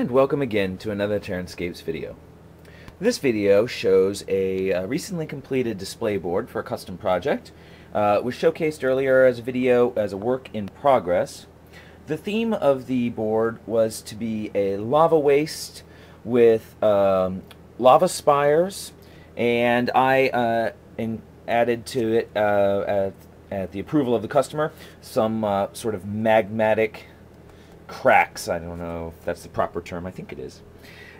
And welcome again to another TerranScapes video. This video shows a recently completed display board for a custom project. It was showcased earlier as a video as a work in progress. The theme of the board was to be a lava waste with lava spires, and I added to it, at the approval of the customer, some sort of magmatic cracks. I don't know if that's the proper term. I think it is.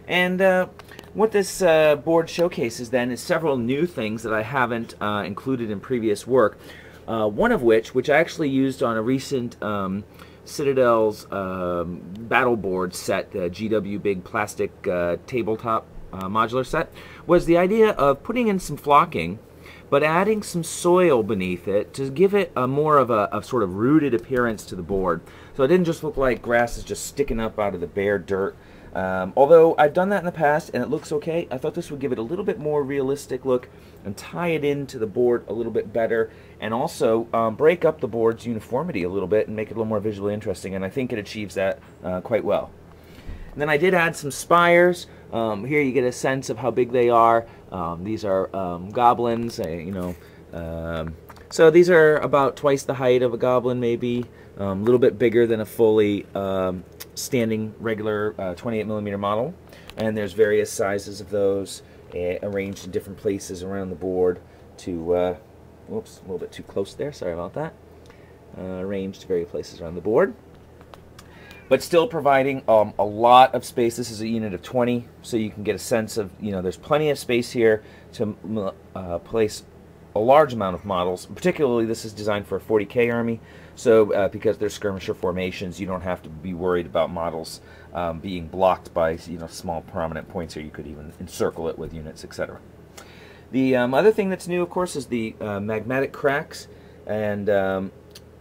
And what this board showcases then is several new things that I haven't included in previous work. One of which I actually used on a recent Citadel's battle board set, the GW big plastic tabletop modular set, was the idea of putting in some flocking but adding some soil beneath it to give it a more of a sort of rooted appearance to the board. So it didn't just look like grass is just sticking up out of the bare dirt. Although I've done that in the past and it looks okay, I thought this would give it a little bit more realistic look and tie it into the board a little bit better, and also break up the board's uniformity a little bit and make it a little more visually interesting, and I think it achieves that quite well. And then I did add some spires. Here you get a sense of how big they are. These are goblins, so these are about twice the height of a goblin, maybe a little bit bigger than a fully standing regular 28mm model. And there's various sizes of those arranged in different places around the board to, whoops, a little bit too close there, sorry about that. Arranged various places around the board, but still providing a lot of space. This is a unit of 20, so you can get a sense of, there's plenty of space here to place a large amount of models. Particularly, this is designed for a 40K army, so because they're skirmisher formations, you don't have to be worried about models being blocked by small prominent points here. You could even encircle it with units, etc. The other thing that's new, of course, is the magmatic cracks, and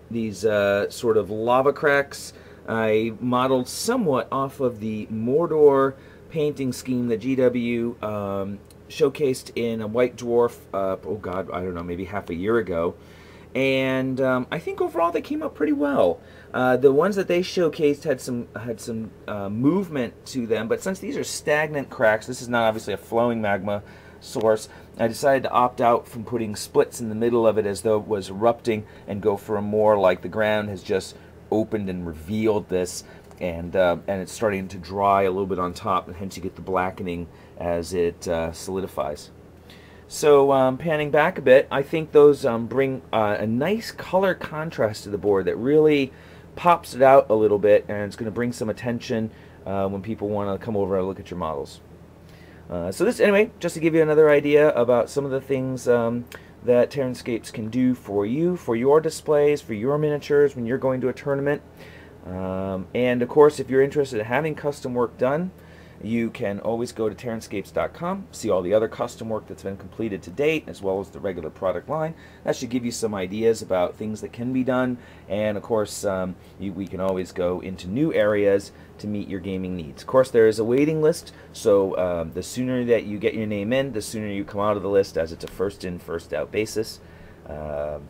these sort of lava cracks I modeled somewhat off of the Mordor painting scheme that GW showcased in a White Dwarf, oh god, I don't know, maybe half a year ago. And I think overall they came out pretty well. The ones that they showcased had some movement to them, but since these are stagnant cracks, this is not obviously a flowing magma source, I decided to opt out from putting splits in the middle of it as though it was erupting, and go for a more like the ground has just opened and revealed this, and it's starting to dry a little bit on top, and hence you get the blackening as it solidifies. So panning back a bit, I think those bring a nice color contrast to the board that really pops it out a little bit, and it's going to bring some attention when people want to come over and look at your models. So this, anyway, just to give you another idea about some of the things that TerranScapes can do for you, for your displays, for your miniatures when you're going to a tournament. And of course, if you're interested in having custom work done, you can always go to TerranScapes.com, see all the other custom work that's been completed to date, as well as the regular product line. That should give you some ideas about things that can be done, and of course we can always go into new areas to meet your gaming needs. Of course, there is a waiting list, so the sooner that you get your name in, the sooner you come out of the list, as it's a first in, first out basis. And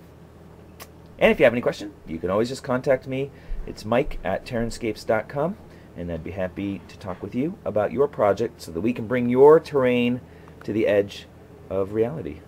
if you have any question, you can always just contact me. It's Mike at TerranScapes.com. and I'd be happy to talk with you about your project so that we can bring your terrain to the edge of reality.